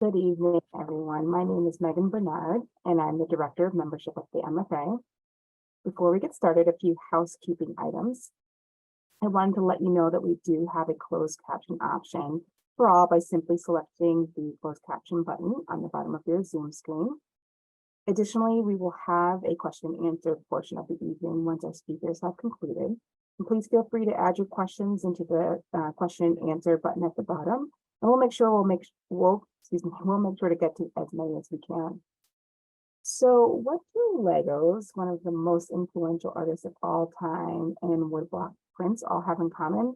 Good evening, everyone. My name is Megan Bernard, and I'm the Director of Membership at the MFA. Before we get started, a few housekeeping items. I wanted to let you know that we do have a closed caption option for all by simply selecting the closed caption button on the bottom of your Zoom screen. Additionally, we will have a question and answer portion of the evening once our speakers have concluded. And please feel free to add your questions into the question and answer button at the bottom, and we'll make sure to get to as many as we can. So what do Legos, one of the most influential artists of all time, and woodblock prints all have in common?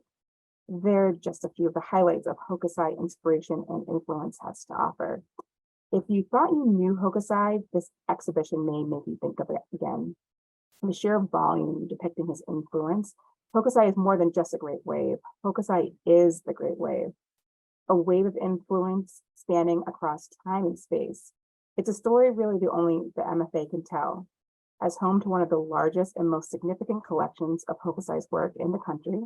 They're just a few of the highlights of Hokusai inspiration and influence has to offer. If you thought you knew Hokusai, this exhibition may make you think of it again. The sheer volume depicting his influence, Hokusai is more than just a great wave. Hokusai is the great wave, a wave of influence spanning across time and space. It's a story really only the MFA can tell. As home to one of the largest and most significant collections of Hokusai's work in the country,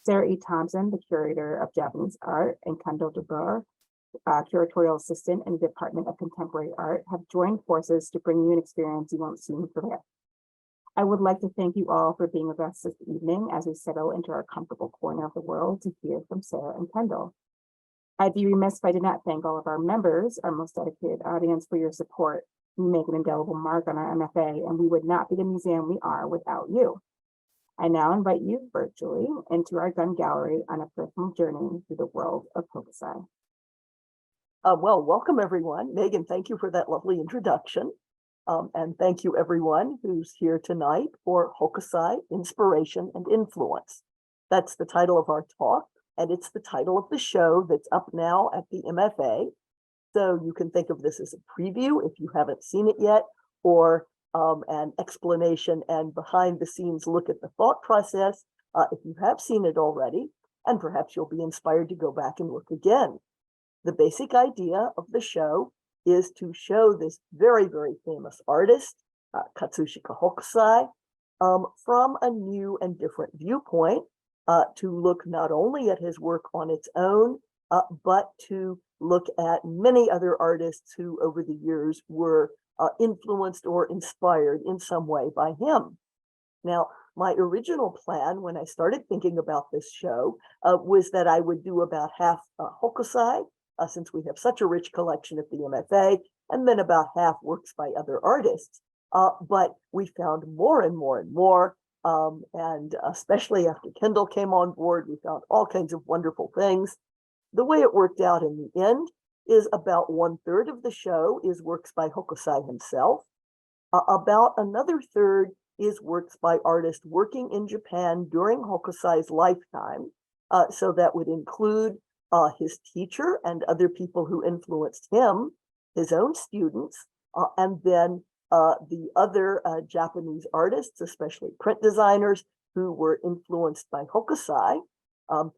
Sarah Thompson, the curator of Japanese art, and Kendall DeBoer, curatorial assistant in the Department of Contemporary Art, have joined forces to bring you an experience you won't soon forget. I would like to thank you all for being with us this evening as we settle into our comfortable corner of the world to hear from Sarah and Kendall. I'd be remiss if I did not thank all of our members, our most dedicated audience, for your support. You make an indelible mark on our MFA, and we would not be the museum we are without you. I now invite you virtually into our gun gallery on a personal journey through the world of Hokusai. Well, welcome everyone. Megan, thank you for that lovely introduction. And thank you everyone who's here tonight for Hokusai, Inspiration and Influence. That's the title of our talk, and it's the title of the show that's up now at the MFA. So you can think of this as a preview if you haven't seen it yet, or an explanation and behind the scenes look at the thought process if you have seen it already, and perhaps you'll be inspired to go back and look again. The basic idea of the show is to show this very, very famous artist, Katsushika Hokusai, from a new and different viewpoint, to look not only at his work on its own, but to look at many other artists who over the years were influenced or inspired in some way by him. Now, my original plan when I started thinking about this show was that I would do about half Hokusai, since we have such a rich collection at the MFA, and then about half works by other artists. But we found more and more and more, and especially after Kendall came on board, we found all kinds of wonderful things. The way it worked out in the end is about 1/3 of the show is works by Hokusai himself. About another third is works by artists working in Japan during Hokusai's lifetime. So that would include his teacher and other people who influenced him, his own students, and then the other Japanese artists, especially print designers, who were influenced by Hokusai.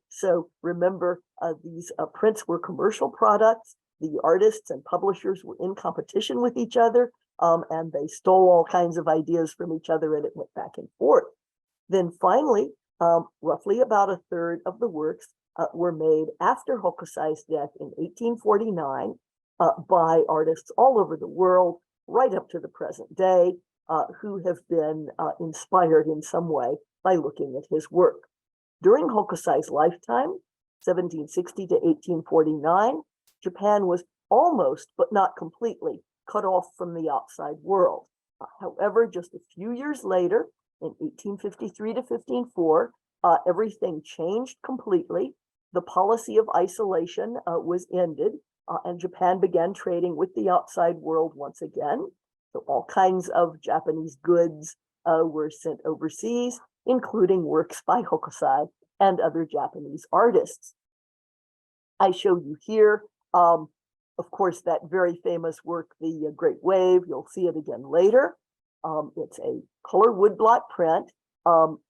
So remember, these prints were commercial products. The artists and publishers were in competition with each other, and they stole all kinds of ideas from each other, and it went back and forth. Then finally, roughly about a third of the works were made after Hokusai's death in 1849 by artists all over the world, right up to the present day, who have been inspired in some way by looking at his work. During Hokusai's lifetime, 1760 to 1849, Japan was almost, but not completely, cut off from the outside world. However, just a few years later, in 1853 to 1854, everything changed completely. The policy of isolation was ended, and Japan began trading with the outside world once again. So all kinds of Japanese goods were sent overseas, including works by Hokusai and other Japanese artists. I show you here, of course, that very famous work, The Great Wave. You'll see it again later. It's a color woodblot print.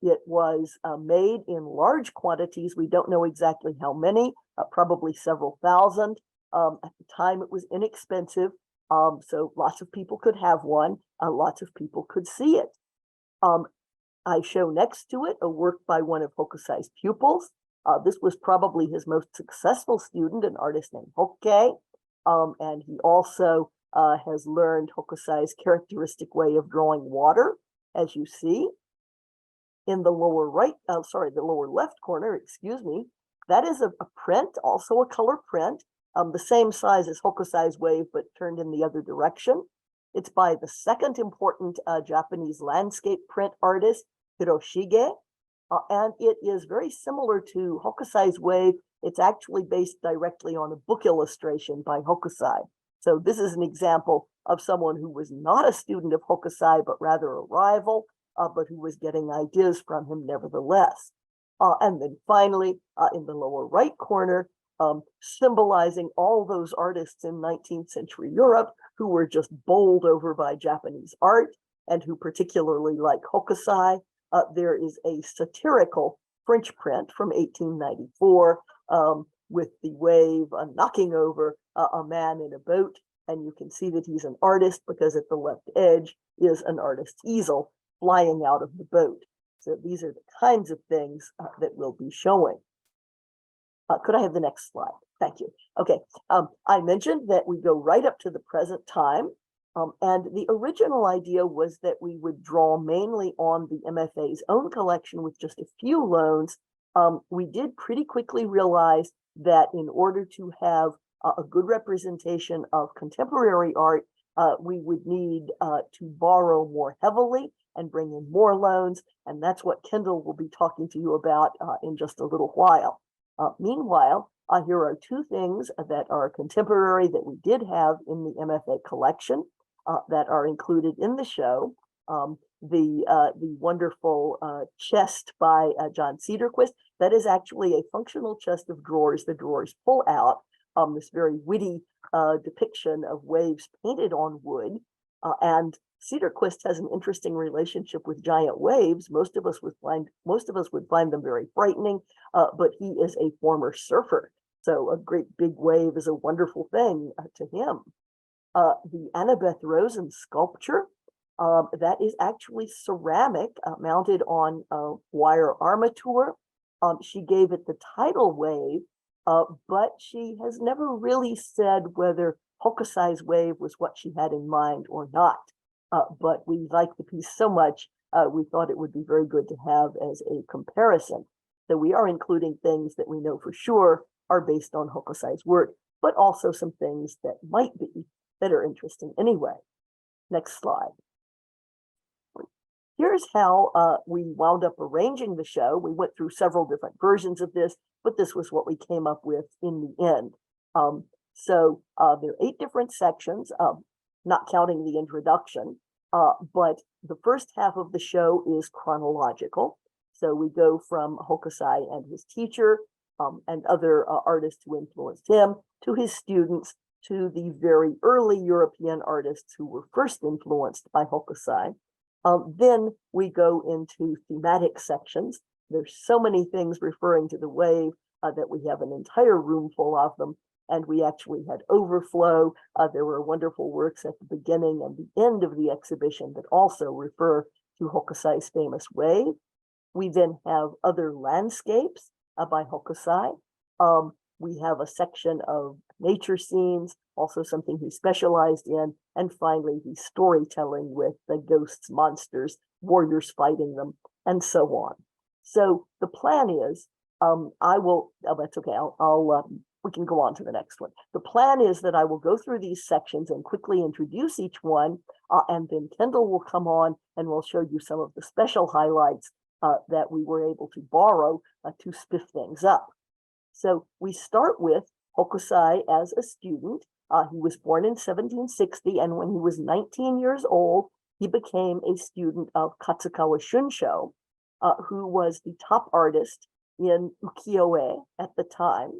It was made in large quantities. We don't know exactly how many, probably several thousand. At the time, it was inexpensive, so lots of people could have one. Lots of people could see it. I show next to it a work by one of Hokusai's pupils. This was probably his most successful student, an artist named Hokke. And he also has learned Hokusai's characteristic way of drawing water, as you see. In the lower right, the lower left corner, excuse me, that is a print, also a color print, the same size as Hokusai's wave, but turned in the other direction. It's by the second important Japanese landscape print artist, Hiroshige, and it is very similar to Hokusai's wave. It's actually based directly on a book illustration by Hokusai. So this is an example of someone who was not a student of Hokusai, but rather a rival, but who was getting ideas from him nevertheless. And then finally, in the lower right corner, symbolizing all those artists in 19th century Europe who were just bowled over by Japanese art and who particularly like Hokusai, there is a satirical French print from 1894 with the wave knocking over a man in a boat. And you can see that he's an artist because at the left edge is an artist's easel flying out of the boat. So these are the kinds of things that we'll be showing. Could I have the next slide? Thank you. Okay, I mentioned that we go right up to the present time. And the original idea was that we would draw mainly on the MFA's own collection with just a few loans. We did pretty quickly realize that in order to have a good representation of contemporary art, we would need to borrow more heavily and bring in more loans. And that's what Kendall will be talking to you about in just a little while. Meanwhile, here are two things that are contemporary that we did have in the MFA collection that are included in the show. The wonderful chest by John Cederquist. That is actually a functional chest of drawers. The drawers pull out. This very witty depiction of waves painted on wood. And Cederquist has an interesting relationship with giant waves. Most of us would find them very frightening, but he is a former surfer. So a great big wave is a wonderful thing to him. The Annabeth Rosen sculpture, that is actually ceramic mounted on wire armature. She gave it the title wave, but she has never really said whether Hokusai's wave was what she had in mind or not. But we like the piece so much, we thought it would be very good to have as a comparison. So we are including things that we know for sure are based on Hokusai's work, but also some things that might be that are interesting anyway. Next slide. Here's how we wound up arranging the show. We went through several different versions of this, but this was what we came up with in the end. So there are 8 different sections, not counting the introduction, but the first half of the show is chronological. So we go from Hokusai and his teacher and other artists who influenced him, to his students, to the very early European artists who were first influenced by Hokusai. Then we go into thematic sections. There's so many things referring to the wave that we have an entire room full of them. And we actually had overflow. There were wonderful works at the beginning and the end of the exhibition that also refer to Hokusai's famous wave. We then have other landscapes by Hokusai. We have a section of nature scenes, also something he specialized in. And finally, the storytelling with the ghosts, monsters, warriors fighting them, and so on. So the plan is, that's okay, we can go on to the next one. The plan is that I will go through these sections and quickly introduce each one, and then Kendall will come on and we'll show you some of the special highlights that we were able to borrow to spiff things up. So we start with Hokusai as a student. He was born in 1760, and when he was 19 years old, he became a student of Katsukawa Shunsho, who was the top artist in ukiyo-e at the time.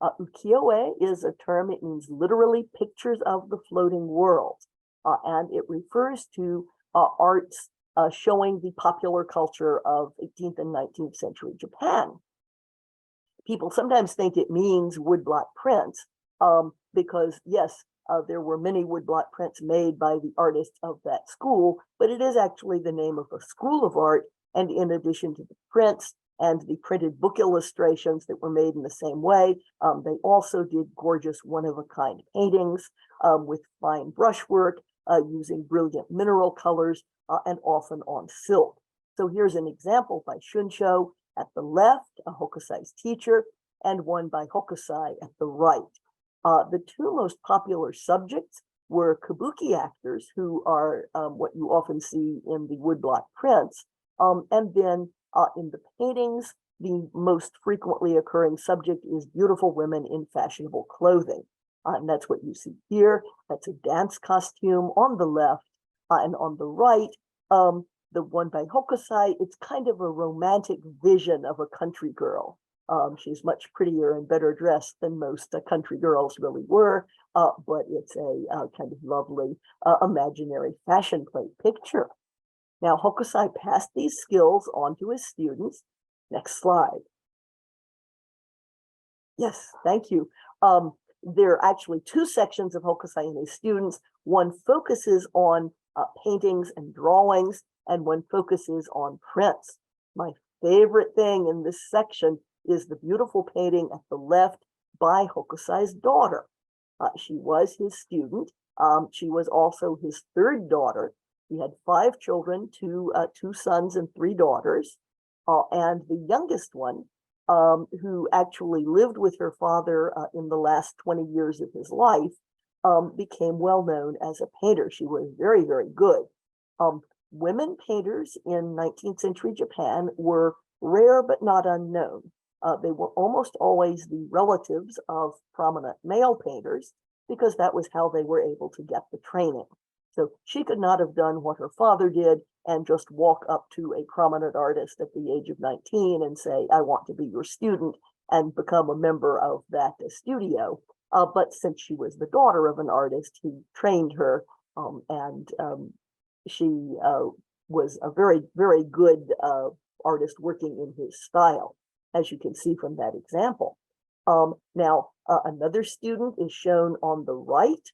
Ukiyo-e is a term, it means literally pictures of the floating world, and it refers to arts showing the popular culture of 18th and 19th century Japan. People sometimes think it means woodblot prints, because yes, there were many woodblot prints made by the artists of that school, but it is actually the name of a school of art. And in addition to the prints, and the printed book illustrations that were made in the same way. They also did gorgeous one-of-a-kind paintings with fine brushwork, using brilliant mineral colors, and often on silk. So here's an example by Shuncho at the left, a Hokusai's teacher, and one by Hokusai at the right. The two most popular subjects were kabuki actors, who are what you often see in the woodblock prints, and then in the paintings, the most frequently occurring subject is beautiful women in fashionable clothing. And that's what you see here. That's a dance costume on the left, and on the right, the one by Hokusai, it's kind of a romantic vision of a country girl. She's much prettier and better dressed than most country girls really were, but it's a kind of lovely imaginary fashion plate picture. Now, Hokusai passed these skills on to his students. Next slide. Yes, thank you. There are actually two sections of Hokusai and his students. One focuses on paintings and drawings, and one focuses on prints. My favorite thing in this section is the beautiful painting at the left by Hokusai's daughter. She was his student. She was also his third daughter. He had 5 children, two sons and 3 daughters. And the youngest one, who actually lived with her father in the last 20 years of his life, became well known as a painter. She was very, very good. Women painters in 19th century Japan were rare but not unknown. They were almost always the relatives of prominent male painters, because that was how they were able to get the training. So she could not have done what her father did and just walk up to a prominent artist at the age of 19 and say, I want to be your student, and become a member of that studio. But since she was the daughter of an artist, he trained her, and she was a very, very good artist working in his style, as you can see from that example. Now, another student is shown on the right,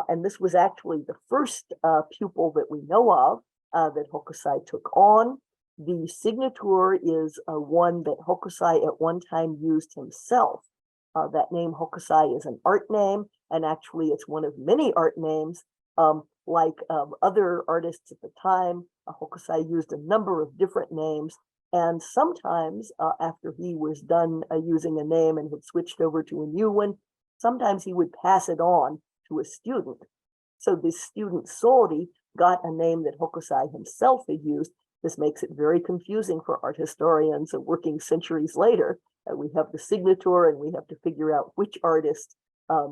and this was actually the first pupil that we know of that Hokusai took on. The signature is one that Hokusai at one time used himself. That name Hokusai is an art name, and actually it's one of many art names. Like other artists at the time, Hokusai used a number of different names. And sometimes after he was done using a name and had switched over to a new one, sometimes he would pass it on to a student. So this student Sori got a name that Hokusai himself had used. This makes it very confusing for art historians working centuries later. We have the signature and we have to figure out which artist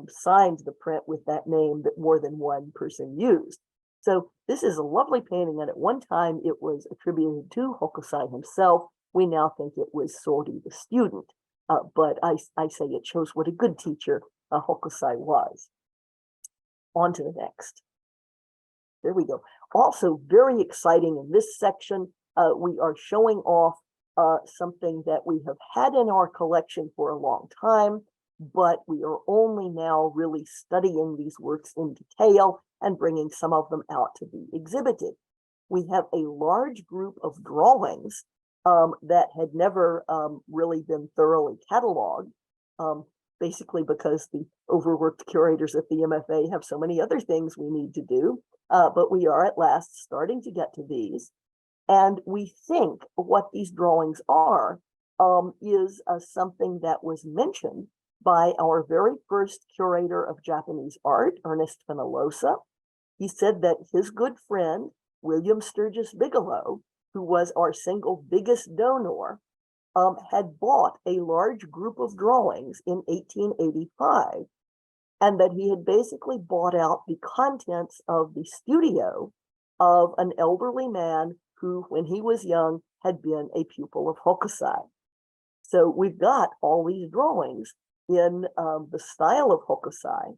signed the print with that name that more than one person used. So this is a lovely painting, and at one time it was attributed to Hokusai himself. We now think it was Sori the student, but I say it shows what a good teacher Hokusai was. On to the next. There we go. Also very exciting in this section, we are showing off something that we have had in our collection for a long time, but we are only now really studying these works in detail and bringing some of them out to be exhibited. We have a large group of drawings that had never really been thoroughly cataloged, basically because the overworked curators at the MFA have so many other things we need to do, but we are at last starting to get to these. And we think what these drawings are is something that was mentioned by our very first curator of Japanese art, Ernest Fenollosa. He said that his good friend, William Sturgis Bigelow, who was our single biggest donor, had bought a large group of drawings in 1885, and that he had basically bought out the contents of the studio of an elderly man who, when he was young, had been a pupil of Hokusai. So we've got all these drawings in the style of Hokusai.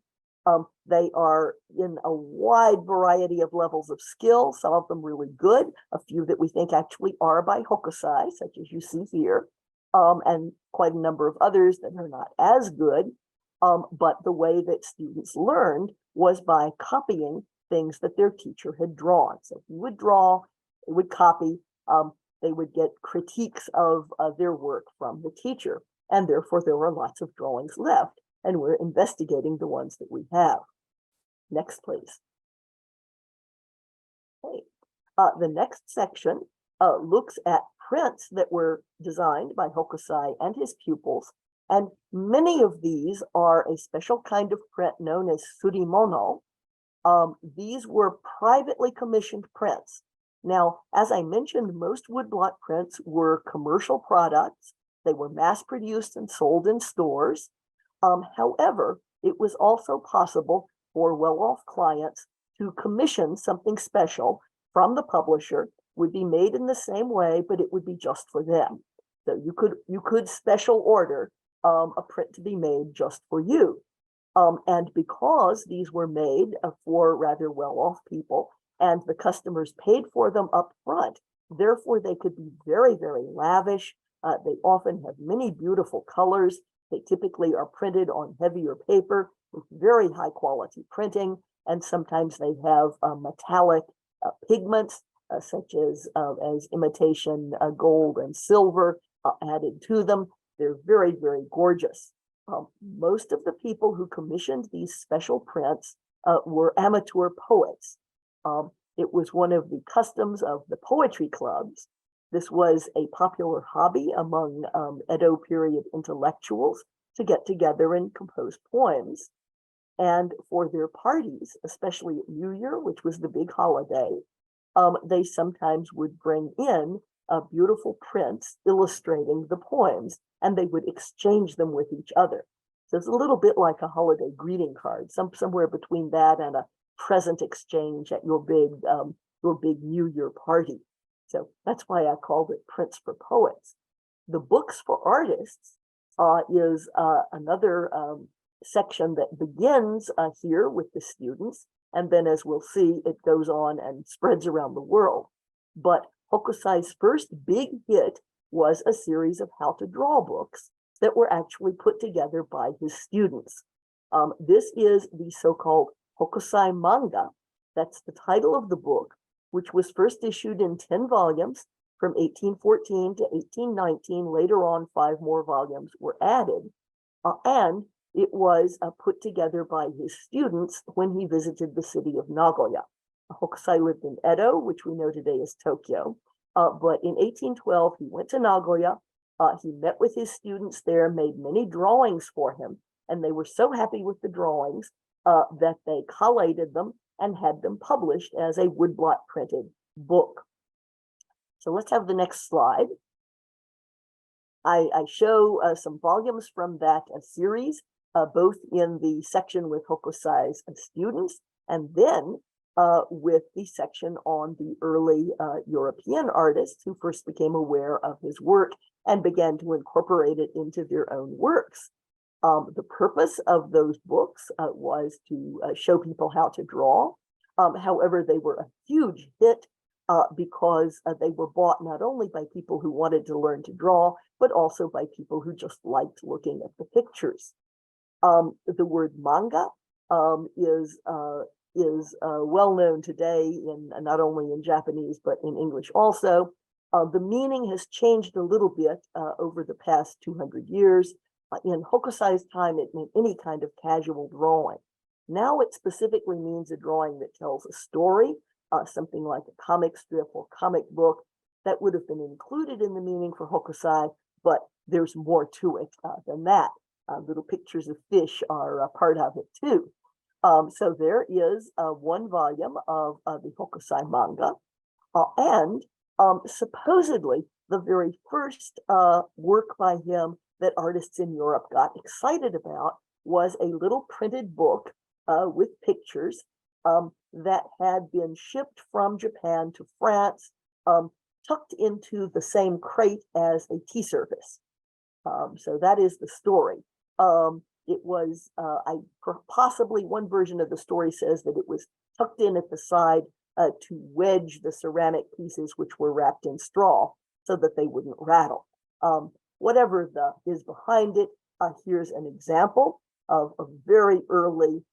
They are in a wide variety of levels of skill, some of them really good, a few that we think actually are by Hokusai, such as you see here, and quite a number of others that are not as good. But the way that students learned was by copying things that their teacher had drawn. So he would draw, they would copy, they would get critiques of their work from the teacher, and therefore there were lots of drawings left, and we're investigating the ones that we have. Next, please. Okay. The next section looks at prints that were designed by Hokusai and his pupils, and many of these are a special kind of print known as surimono. These were privately commissioned prints. Now, as I mentioned, most woodblock prints were commercial products. They were mass-produced and sold in stores. However, it was also possible for well-off clients to commission something special from the publisher, would be made in the same way, but it would be just for them. So you could special order a print to be made just for you. And because these were made for rather well-off people and the customers paid for them up front, therefore they could be very, very lavish. They often have many beautiful colors. They typically are printed on heavier paper with very high quality printing. And sometimes they have metallic pigments such as imitation gold and silver added to them. They're very, very gorgeous. Most of the people who commissioned these special prints were amateur poets. It was one of the customs of the poetry clubs. This was a popular hobby among Edo period intellectuals to get together and compose poems. And for their parties, especially at New Year, which was the big holiday, they sometimes would bring in beautiful prints illustrating the poems, and they would exchange them with each other. So it's a little bit like a holiday greeting card, somewhere between that and a present exchange at your big New Year party. So that's why I called it Prints for Poets. The Books for Artists is another section that begins here with the students, and then, as we'll see, it goes on and spreads around the world. But Hokusai's first big hit was a series of how to draw books that were actually put together by his students. This is the so-called Hokusai manga. That's the title of the book, which was first issued in 10 volumes from 1814 to 1819. Later on, 5 more volumes were added. And it was put together by his students when he visited the city of Nagoya. Hokusai lived in Edo, which we know today as Tokyo. But in 1812, he went to Nagoya. He met with his students there, made many drawings for him, and they were so happy with the drawings that they collated them and had them published as a woodblock printed book. So let's have the next slide. I show some volumes from that series, both in the section with Hokusai's students, and then with the section on the early European artists who first became aware of his work and began to incorporate it into their own works. The purpose of those books was to show people how to draw. However, they were a huge hit because they were bought not only by people who wanted to learn to draw, but also by people who just liked looking at the pictures. The word manga is well known today in not only in Japanese, but in English also. The meaning has changed a little bit over the past 200 years. In Hokusai's time, it meant any kind of casual drawing. Now it specifically means a drawing that tells a story, something like a comic strip or comic book that would have been included in the meaning for Hokusai, but there's more to it than that. Little pictures of fish are a part of it too. So there is one volume of the Hokusai manga, and supposedly the very first work by him that artists in Europe got excited about was a little printed book with pictures that had been shipped from Japan to France, tucked into the same crate as a tea service. So that is the story. It was, possibly one version of the story says that it was tucked in at the side to wedge the ceramic pieces, which were wrapped in straw, so that they wouldn't rattle. Whatever is behind it, here's an example of a very early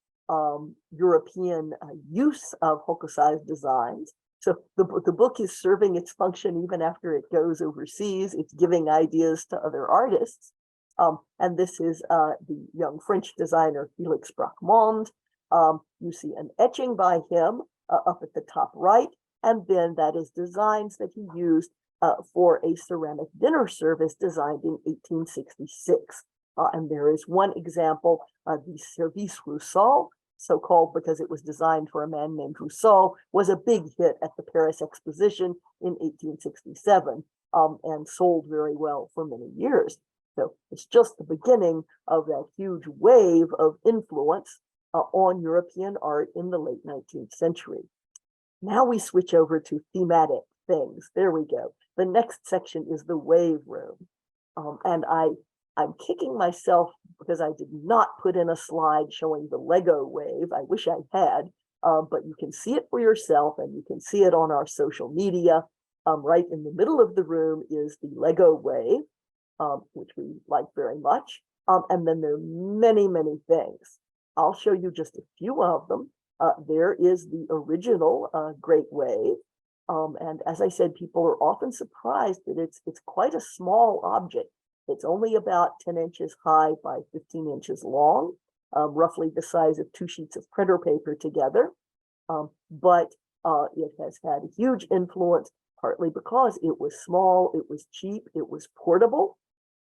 European use of Hokusai's designs. So the book is serving its function even after it goes overseas. It's giving ideas to other artists. And this is the young French designer, Felix Bracquemond. You see an etching by him up at the top right. And then that is designs that he used for a ceramic dinner service designed in 1866. And there is one example, the Service Rousseau, so-called because it was designed for a man named Rousseau, was a big hit at the Paris Exposition in 1867 and sold very well for many years. So it's just the beginning of that huge wave of influence on European art in the late 19th century. Now we switch over to thematic things. There we go. The next section is the wave room. And I'm kicking myself because I did not put in a slide showing the Lego wave. I wish I had, but you can see it for yourself and you can see it on our social media. Right in the middle of the room is the Lego wave, which we like very much. And then there are many, many things. I'll show you just a few of them. There is the original Great Wave. And as I said, people are often surprised that it's quite a small object. It's only about 10 inches high by 15 inches long, roughly the size of 2 sheets of printer paper together. But it has had a huge influence, partly because it was small, it was cheap, it was portable.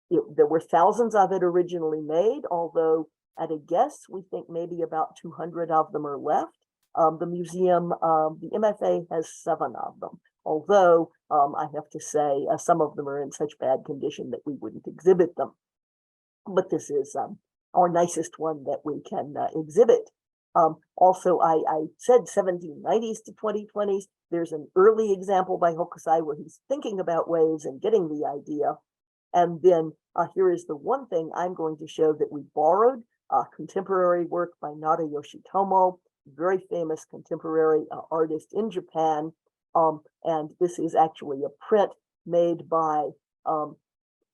There were thousands of it originally made, although at a guess, we think maybe about 200 of them are left. The museum, the MFA has 7 of them. Although I have to say some of them are in such bad condition that we wouldn't exhibit them. But this is our nicest one that we can exhibit. Also, I said 1790s to 2020s. There's an early example by Hokusai where he's thinking about waves and getting the idea. And then here is the one thing I'm going to show that we borrowed, contemporary work by Nara Yoshitomo, very famous contemporary artist in Japan. And this is actually a print made by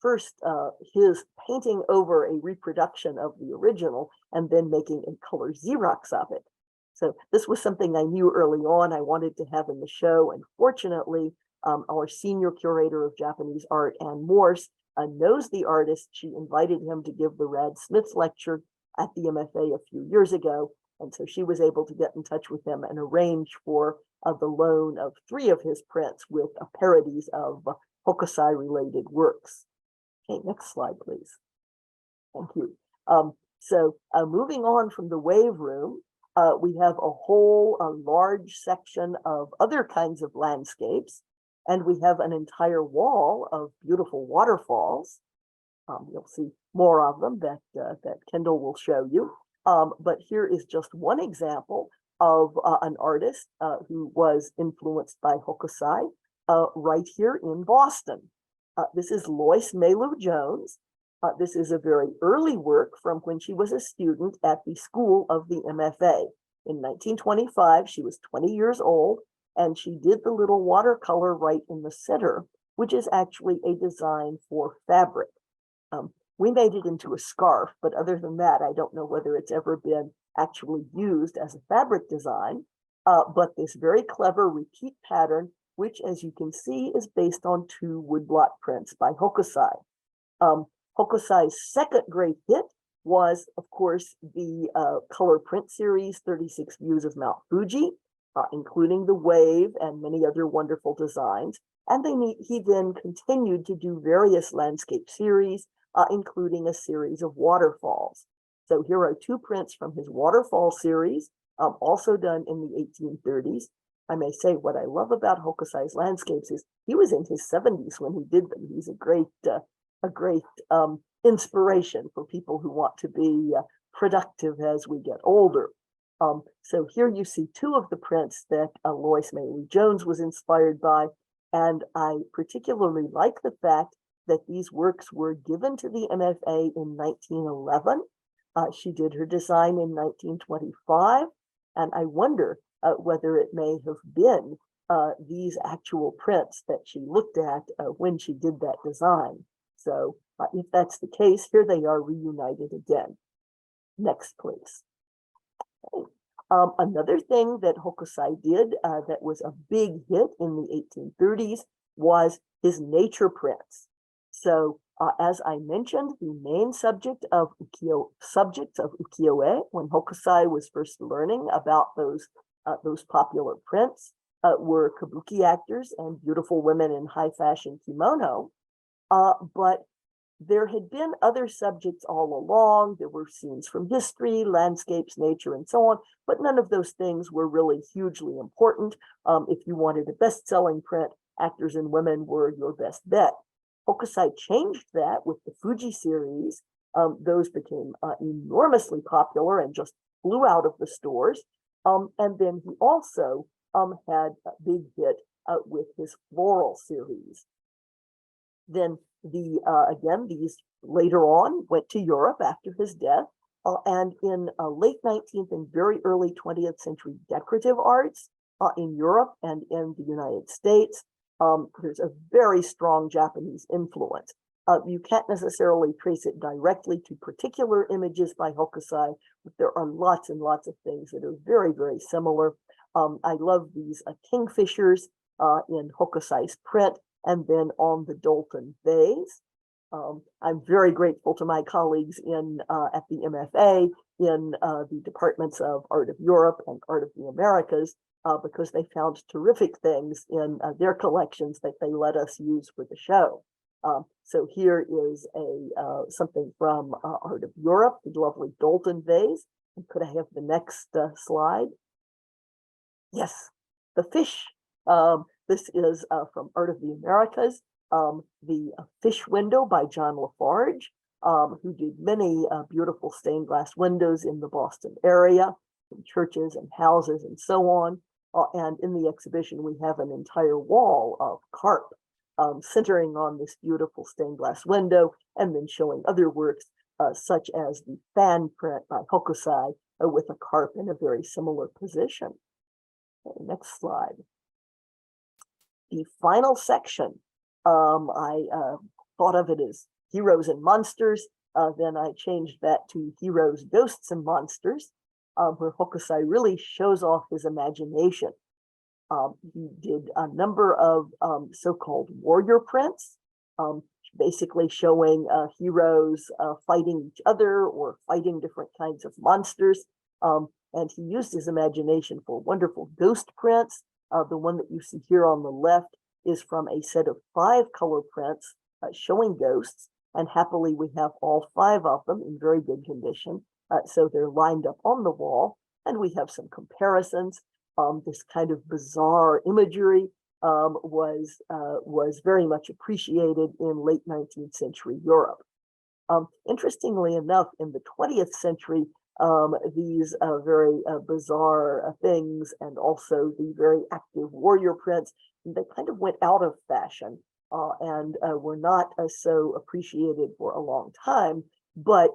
first his painting over a reproduction of the original and then making a color Xerox of it. So this was something I knew early on I wanted to have in the show. And fortunately, our senior curator of Japanese art, Ann Morse, knows the artist. She invited him to give the Rad Smith's lecture at the MFA a few years ago. And so she was able to get in touch with him and arrange for the loan of 3 of his prints with parodies of Hokusai related works. Okay, next slide, please. Thank you. So moving on from the wave room, we have a whole large section of other kinds of landscapes, and we have an entire wall of beautiful waterfalls. You'll see more of them that Kendall will show you. But here is just one example of an artist who was influenced by Hokusai right here in Boston. This is Lois Maylou Jones. This is a very early work from when she was a student at the School of the MFA. In 1925, she was 20 years old, and she did the little watercolor right in the center, which is actually a design for fabric. We made it into a scarf, but other than that, I don't know whether it's ever been actually used as a fabric design. But this very clever repeat pattern, which as you can see is based on 2 woodblock prints by Hokusai. Hokusai's second great hit was, of course, the color print series, 36 Views of Mount Fuji, including the wave and many other wonderful designs. And he then continued to do various landscape series, including a series of waterfalls. So here are 2 prints from his waterfall series, also done in the 1830s. I may say what I love about Hokusai's landscapes is he was in his 70s when he did them. He's a great inspiration for people who want to be productive as we get older. So here you see 2 of the prints that Lois Maylou Jones was inspired by. And I particularly like the fact that these works were given to the MFA in 1911. She did her design in 1925. And I wonder whether it may have been these actual prints that she looked at when she did that design. So if that's the case, here they are reunited again. Next, please. Okay. Another thing that Hokusai did that was a big hit in the 1830s was his nature prints. So as I mentioned, the main subjects of ukiyo-e, when Hokusai was first learning about those popular prints, were kabuki actors and beautiful women in high fashion kimono. But there had been other subjects all along. There were scenes from history, landscapes, nature, and so on, but none of those things were really hugely important. If you wanted a best-selling print, actors and women were your best bet. Hokusai changed that with the Fuji series. Those became enormously popular and just flew out of the stores. And then he also had a big hit with his floral series. Then again, these later on went to Europe after his death. And in late 19th and very early 20th century decorative arts in Europe and in the United States, there's a very strong Japanese influence. You can't necessarily trace it directly to particular images by Hokusai, but there are lots and lots of things that are very, very similar. I love these kingfishers in Hokusai's print, and then on the Dolton vase. I'm very grateful to my colleagues at the MFA in the departments of Art of Europe and Art of the Americas, because they found terrific things in their collections that they let us use for the show. So here is something from Art of Europe, the lovely Dolton vase. And could I have the next slide? Yes, the fish. This is from Art of the Americas, the Fish Window by John Lafarge, who did many beautiful stained glass windows in the Boston area, in churches and houses and so on. And in the exhibition, we have an entire wall of carp centering on this beautiful stained glass window, and then showing other works such as the fan print by Hokusai with a carp in a very similar position. Okay, next slide. The final section, I thought of it as Heroes and Monsters. Then I changed that to Heroes, Ghosts, and Monsters, where Hokusai really shows off his imagination. He did a number of so-called warrior prints, basically showing heroes fighting each other or fighting different kinds of monsters. And he used his imagination for wonderful ghost prints. The one that you see here on the left is from a set of 5 color prints showing ghosts. And happily, we have all 5 of them in very good condition. So they're lined up on the wall. And we have some comparisons. This kind of bizarre imagery was very much appreciated in late 19th century Europe. Interestingly enough, in the 20th century, these very bizarre things and also the very active warrior prints, they kind of went out of fashion and were not so appreciated for a long time. But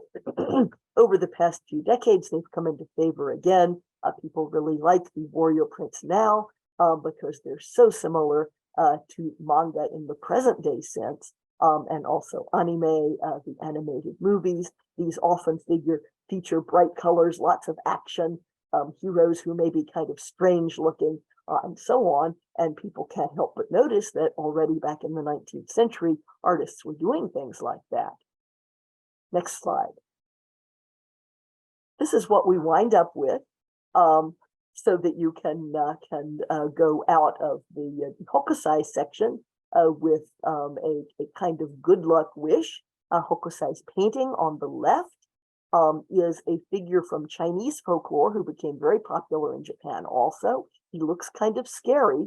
over the past few decades, they've come into favor again. People really like the warrior prints now because they're so similar to manga in the present day sense, and also anime, the animated movies. These often feature bright colors, lots of action, heroes who may be kind of strange looking, and so on. And people can't help but notice that already back in the 19th century, artists were doing things like that. Next slide. This is what we wind up with, so that you can go out of the Hokusai section with a kind of good luck wish. Hokusai's painting on the left is a figure from Chinese folklore who became very popular in Japan also. He looks kind of scary.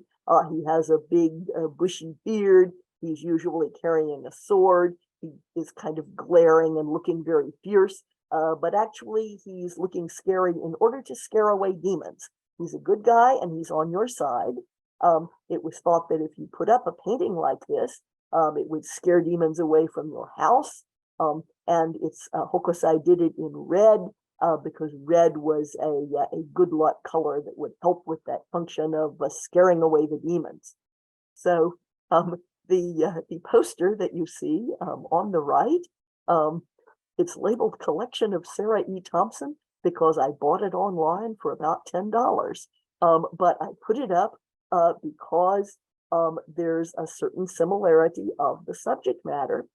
He has a big bushy beard. He's usually carrying a sword. He is kind of glaring and looking very fierce, but actually he's looking scary in order to scare away demons. He's a good guy and he's on your side. It was thought that if you put up a painting like this, it would scare demons away from your house. And Hokusai did it in red because red was a good luck color that would help with that function of scaring away the demons. So the poster that you see on the right, it's labeled Collection of Sarah E. Thompson. because I bought it online for about $10. But I put it up because there's a certain similarity of the subject matter.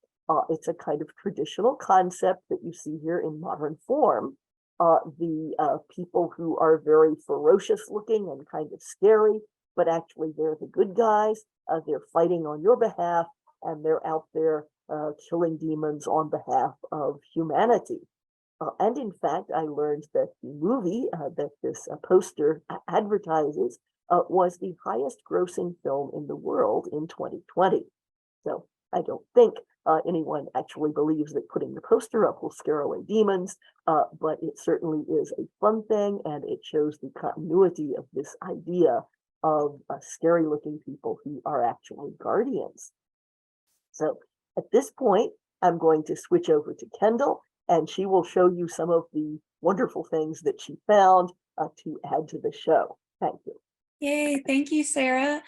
It's a kind of traditional concept that you see here in modern form. The people who are very ferocious looking and kind of scary, but actually they're the good guys. They're fighting on your behalf, and they're out there killing demons on behalf of humanity. And in fact, I learned that the movie that this poster advertises was the highest grossing film in the world in 2020. So I don't think anyone actually believes that putting the poster up will scare away demons, but it certainly is a fun thing, and it shows the continuity of this idea of scary looking people who are actually guardians. So at this point, I'm going to switch over to Kendall, and she will show you some of the wonderful things that she found to add to the show. Thank you. Yay, thank you, Sarah.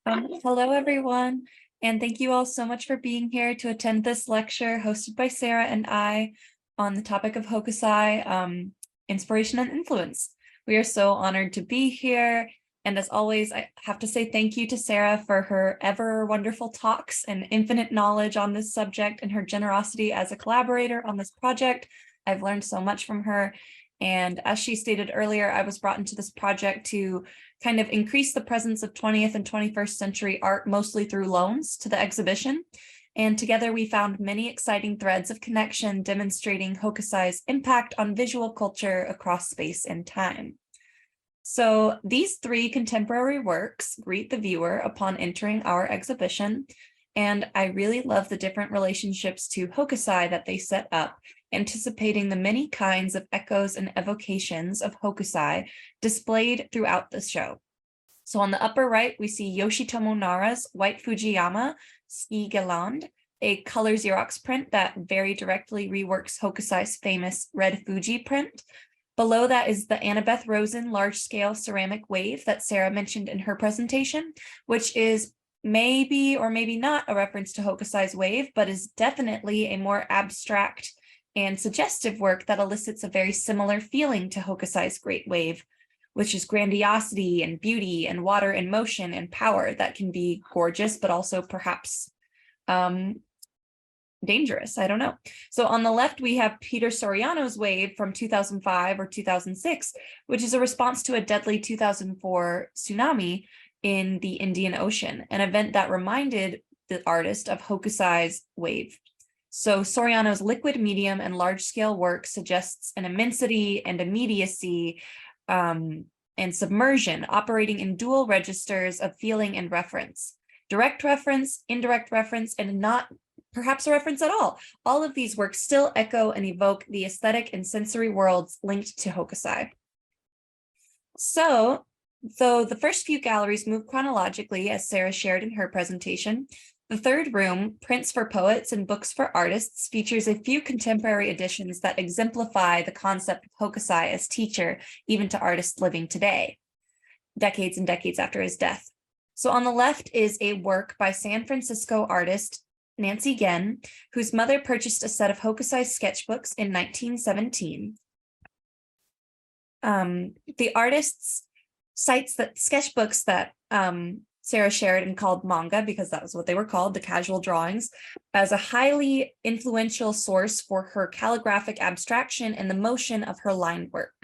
Hello, everyone, and thank you all so much for being here to attend this lecture hosted by Sarah and I on the topic of Hokusai, inspiration and influence. We are so honored to be here. And as always, I have to say thank you to Sarah for her ever wonderful talks and infinite knowledge on this subject and her generosity as a collaborator on this project. I've learned so much from her. And as she stated earlier, I was brought into this project to kind of increase the presence of 20th and 21st century art, mostly through loans to the exhibition. And together we found many exciting threads of connection demonstrating Hokusai's impact on visual culture across space and time. So these three contemporary works greet the viewer upon entering our exhibition, and I really love the different relationships to Hokusai that they set up, anticipating the many kinds of echoes and evocations of Hokusai displayed throughout the show. So on the upper right, we see Yoshitomo Nara's White Fujiyama Ski Galande, a color Xerox print that very directly reworks Hokusai's famous Red Fuji print. Below that is the Annabeth Rosen large-scale ceramic wave that Sarah mentioned in her presentation, which is maybe or maybe not a reference to Hokusai's wave, but is definitely a more abstract and suggestive work that elicits a very similar feeling to Hokusai's great wave, which is grandiosity and beauty and water and motion and power that can be gorgeous, but also perhaps dangerous. I don't know. So on the left, we have Peter Soriano's wave from 2005 or 2006, which is a response to a deadly 2004 tsunami in the Indian Ocean, an event that reminded the artist of Hokusai's wave. So Soriano's liquid, medium, and large-scale work suggests an immensity and immediacy and submersion operating in dual registers of feeling and reference. Direct reference, indirect reference, and not perhaps a reference at all. All of these works still echo and evoke the aesthetic and sensory worlds linked to Hokusai. So, though the first few galleries move chronologically, as Sarah shared in her presentation, the third room, Prints for Poets and Books for Artists, features a few contemporary editions that exemplify the concept of Hokusai as teacher, even to artists living today, decades and decades after his death. So on the left is a work by San Francisco artist Nancy Gen, whose mother purchased a set of Hokusai sketchbooks in 1917. The artist cites that sketchbooks that Sarah shared and called manga, because that was what they were called, the casual drawings, as a highly influential source for her calligraphic abstraction and the motion of her line work.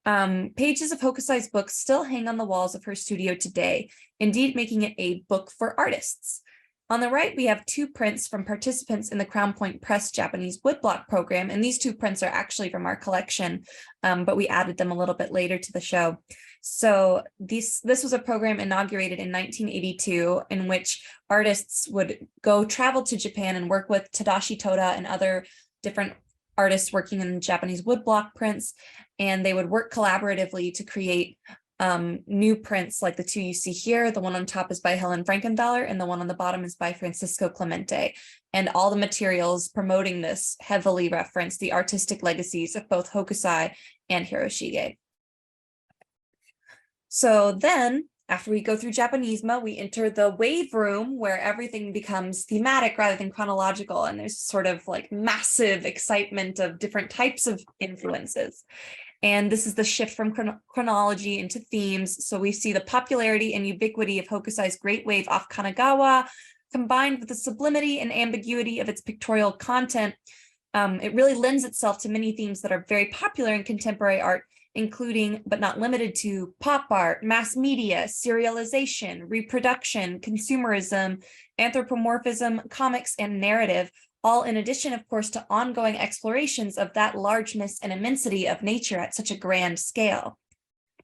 Pages of Hokusai's books still hang on the walls of her studio today, indeed making it a book for artists. On the right, we have two prints from participants in the Crown Point Press Japanese woodblock program, and these two prints are actually from our collection, but we added them a little bit later to the show. So this was a program inaugurated in 1982 in which artists would go travel to Japan and work with Tadashi Toda and other different artists working in Japanese woodblock prints, and they would work collaboratively to create new prints like the two you see here. The one on top is by Helen Frankenthaler, and the one on the bottom is by Francisco Clemente. And all the materials promoting this heavily reference the artistic legacies of both Hokusai and Hiroshige. So then, After we go through Japonismo, we enter the wave room where everything becomes thematic rather than chronological. And there's sort of like massive excitement of different types of influences. And this is the shift from chronology into themes. So we see the popularity and ubiquity of Hokusai's Great Wave off Kanagawa, combined with the sublimity and ambiguity of its pictorial content. It really lends itself to many themes that are very popular in contemporary art, including, but not limited to, pop art, mass media, serialization, reproduction, consumerism, anthropomorphism, comics, and narrative, all in addition, of course, to ongoing explorations of that largeness and immensity of nature at such a grand scale.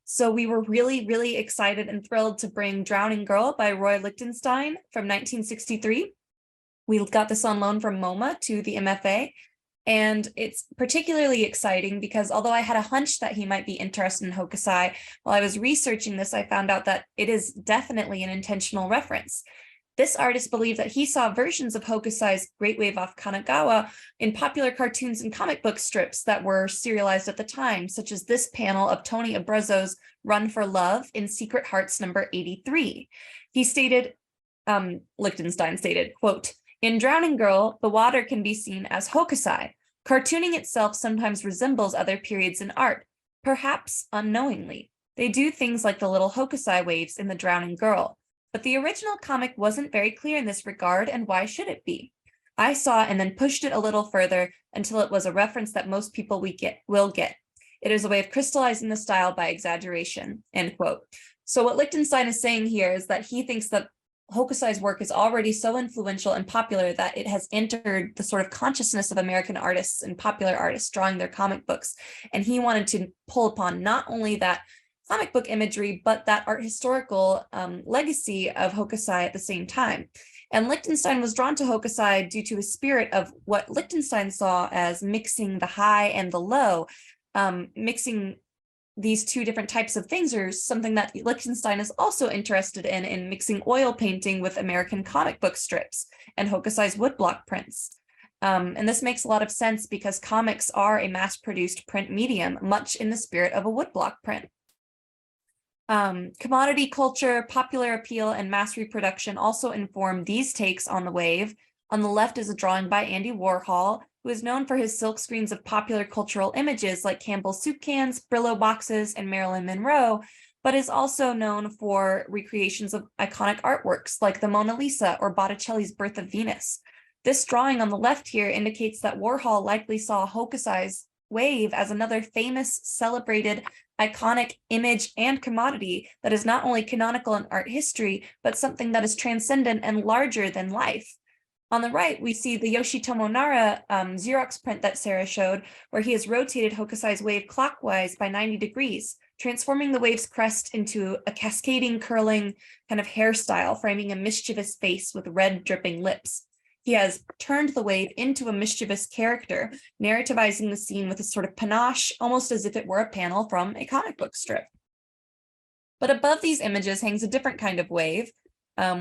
So we were really, really excited and thrilled to bring Drowning Girl by Roy Lichtenstein from 1963. We got this on loan from MoMA to the MFA. And it's particularly exciting because although I had a hunch that he might be interested in Hokusai, while I was researching this, I found out that it is definitely an intentional reference. This artist believed that he saw versions of Hokusai's Great Wave off Kanagawa in popular cartoons and comic book strips that were serialized at the time, such as this panel of Tony Abruzzo's Run for Love in Secret Hearts number 83. He stated, Lichtenstein stated, quote, "In Drowning Girl, the water can be seen as Hokusai. Cartooning itself sometimes resembles other periods in art, perhaps unknowingly. They do things like the little Hokusai waves in The Drowning Girl. But the original comic wasn't very clear in this regard, and why should it be? I saw and then pushed it a little further until it was a reference that most people will get. It is a way of crystallizing the style by exaggeration," end quote. So what Lichtenstein is saying here is that he thinks that Hokusai's work is already so influential and popular that it has entered the sort of consciousness of American artists and popular artists drawing their comic books. And he wanted to pull upon not only that comic book imagery, but that art historical legacy of Hokusai at the same time. And Lichtenstein was drawn to Hokusai due to a spirit of what Lichtenstein saw as mixing the high and the low, mixing these two different types of things are something that Lichtenstein is also interested in mixing oil painting with American comic book strips and Hokusai's woodblock prints. And this makes a lot of sense because comics are a mass-produced print medium, much in the spirit of a woodblock print. Commodity culture, popular appeal, and mass reproduction also inform these takes on the wave. On the left is a drawing by Andy Warhol, who is known for his silk screens of popular cultural images like Campbell's soup cans, Brillo boxes, and Marilyn Monroe, but is also known for recreations of iconic artworks like the Mona Lisa or Botticelli's Birth of Venus. This drawing on the left here indicates that Warhol likely saw Hokusai's wave as another famous, celebrated, iconic image and commodity that is not only canonical in art history, but something that is transcendent and larger than life. On the right, we see the Yoshitomo Nara Xerox print that Sarah showed, where he has rotated Hokusai's wave clockwise by 90 degrees, transforming the wave's crest into a cascading, curling kind of hairstyle, framing a mischievous face with red dripping lips. He has turned the wave into a mischievous character, narrativizing the scene with a sort of panache, almost as if it were a panel from a comic book strip. But above these images hangs a different kind of wave,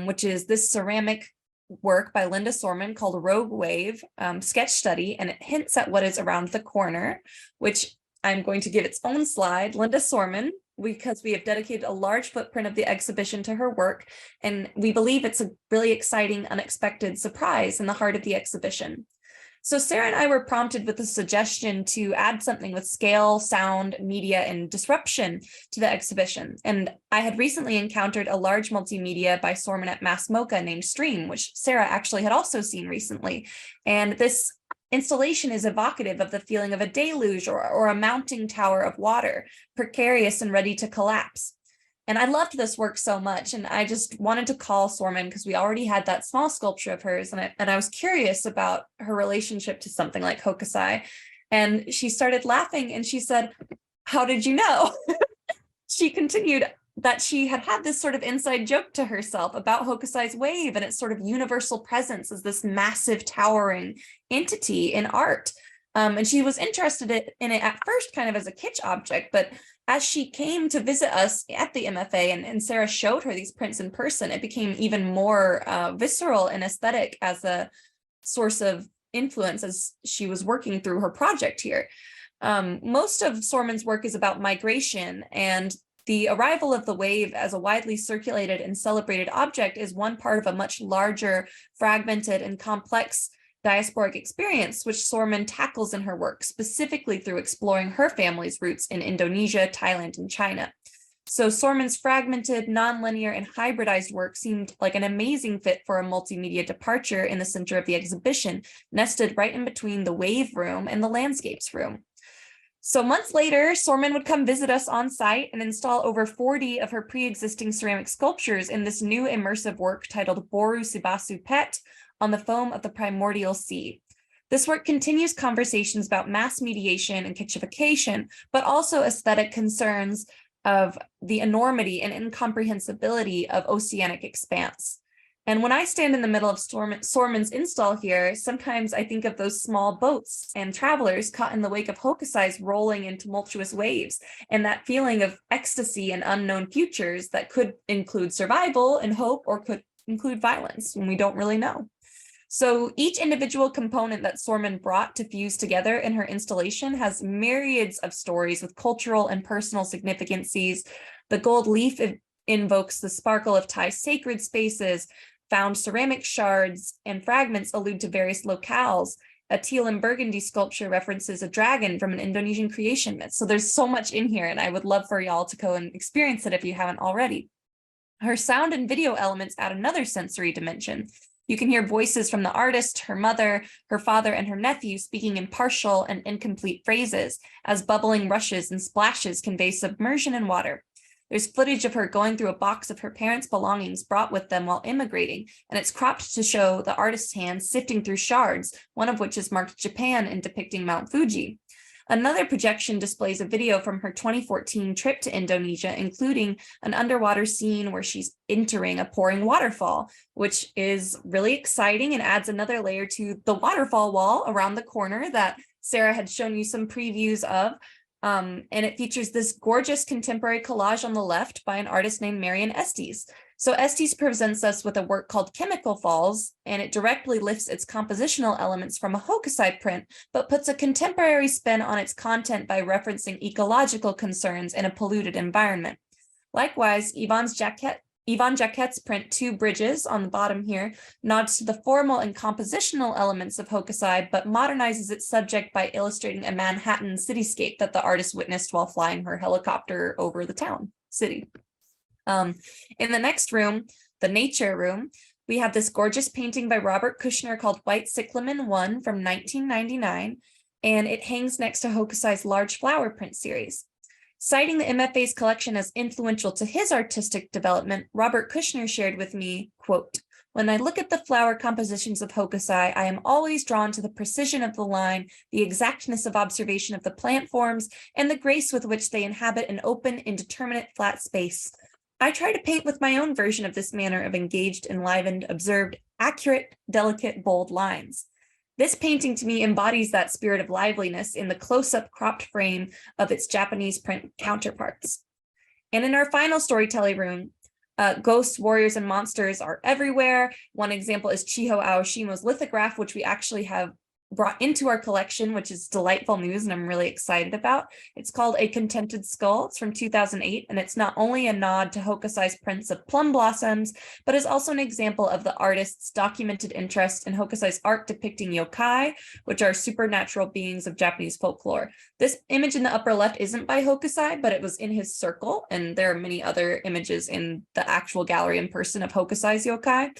which is this ceramic work by Linda Sorman called Rogue Wave Sketch Study, and it hints at what is around the corner, which I'm going to give its own slide. Linda Sorman, because we have dedicated a large footprint of the exhibition to her work, and we believe it's a really exciting, unexpected surprise in the heart of the exhibition. So Sarah and I were prompted with the suggestion to add something with scale, sound, media, and disruption to the exhibition. And I had recently encountered a large multimedia by Sorman at Mass MoCA named Stream, which Sarah actually had also seen recently. And this installation is evocative of the feeling of a deluge or a mounting tower of water, precarious and ready to collapse. And I loved this work so much, and I just wanted to call Sorman because we already had that small sculpture of hers, and I was curious about her relationship to something like Hokusai. And she started laughing and she said, "How did you know?" She continued that she had this sort of inside joke to herself about Hokusai's wave and its sort of universal presence as this massive towering entity in art. And she was interested in it at first kind of as a kitsch object, but as she came to visit us at the MFA and Sarah showed her these prints in person, it became even more visceral and aesthetic as a source of influence as she was working through her project here. Most of Sorman's work is about migration, and The arrival of the wave as a widely circulated and celebrated object is one part of a much larger, fragmented, and complex diasporic experience, which Soorman tackles in her work, specifically through exploring her family's roots in Indonesia, Thailand, and China. So Soorman's fragmented, nonlinear, and hybridized work seemed like an amazing fit for a multimedia departure in the center of the exhibition, nested right in between the wave room and the landscapes room. So months later, Soorman would come visit us on site and install over 40 of her pre-existing ceramic sculptures in this new immersive work titled Boru Sibasu Pet on the foam of the primordial sea. This work continues conversations about mass mediation and kitchification, but also aesthetic concerns of the enormity and incomprehensibility of oceanic expanse. And when I stand in the middle of Soorman's install here, sometimes I think of those small boats and travelers caught in the wake of Hokusai's rolling in tumultuous waves, and that feeling of ecstasy and unknown futures that could include survival and hope, or could include violence, and we don't really know. So each individual component that Soorman brought to fuse together in her installation has myriads of stories with cultural and personal significances. The gold leaf invokes the sparkle of Thai sacred spaces. Found ceramic shards and fragments allude to various locales. A teal and burgundy sculpture references a dragon from an Indonesian creation myth. So there's so much in here, and I would love for y'all to go and experience it if you haven't already. Her sound and video elements add another sensory dimension. You can hear voices from the artist, her mother, her father, and her nephew speaking in partial and incomplete phrases as bubbling rushes and splashes convey submersion in water. There's footage of her going through a box of her parents' belongings brought with them while immigrating, and it's cropped to show the artist's hands sifting through shards, one of which is marked Japan in depicting Mount Fuji. Another projection displays a video from her 2014 trip to Indonesia, including an underwater scene where she's entering a pouring waterfall, which is really exciting and adds another layer to the waterfall wall around the corner that Sarah had shown you some previews of. And it features this gorgeous contemporary collage on the left by an artist named Marian Estes. So Estes presents us with a work called Chemical Falls, and it directly lifts its compositional elements from a Hokusai print, but puts a contemporary spin on its content by referencing ecological concerns in a polluted environment. Likewise, Yvonne Jacquet's print Two Bridges on the bottom here nods to the formal and compositional elements of Hokusai, but modernizes its subject by illustrating a Manhattan cityscape that the artist witnessed while flying her helicopter over the city. In the next room, the nature room, we have this gorgeous painting by Robert Kushner called White Cyclamen 1 from 1999, and it hangs next to Hokusai's large flower print series. Citing the MFA's collection as influential to his artistic development, Robert Kushner shared with me, quote, "When I look at the flower compositions of Hokusai, I am always drawn to the precision of the line, the exactness of observation of the plant forms, and the grace with which they inhabit an open, indeterminate, flat space. I try to paint with my own version of this manner of engaged, enlivened, observed, accurate, delicate, bold lines. This painting to me embodies that spirit of liveliness in the close-up cropped frame of its Japanese print counterparts." And in our final storytelling room, ghosts, warriors, and monsters are everywhere. One example is Chiho Aoshimo's lithograph, which we actually have brought into our collection, which is delightful news and I'm really excited about. It's called A Contented Skull. It's from 2008, and it's not only a nod to Hokusai's prints of plum blossoms, but is also an example of the artist's documented interest in Hokusai's art depicting yokai, which are supernatural beings of Japanese folklore. This image in the upper left isn't by Hokusai, but it was in his circle, and there are many other images in the actual gallery in person of Hokusai's yokai.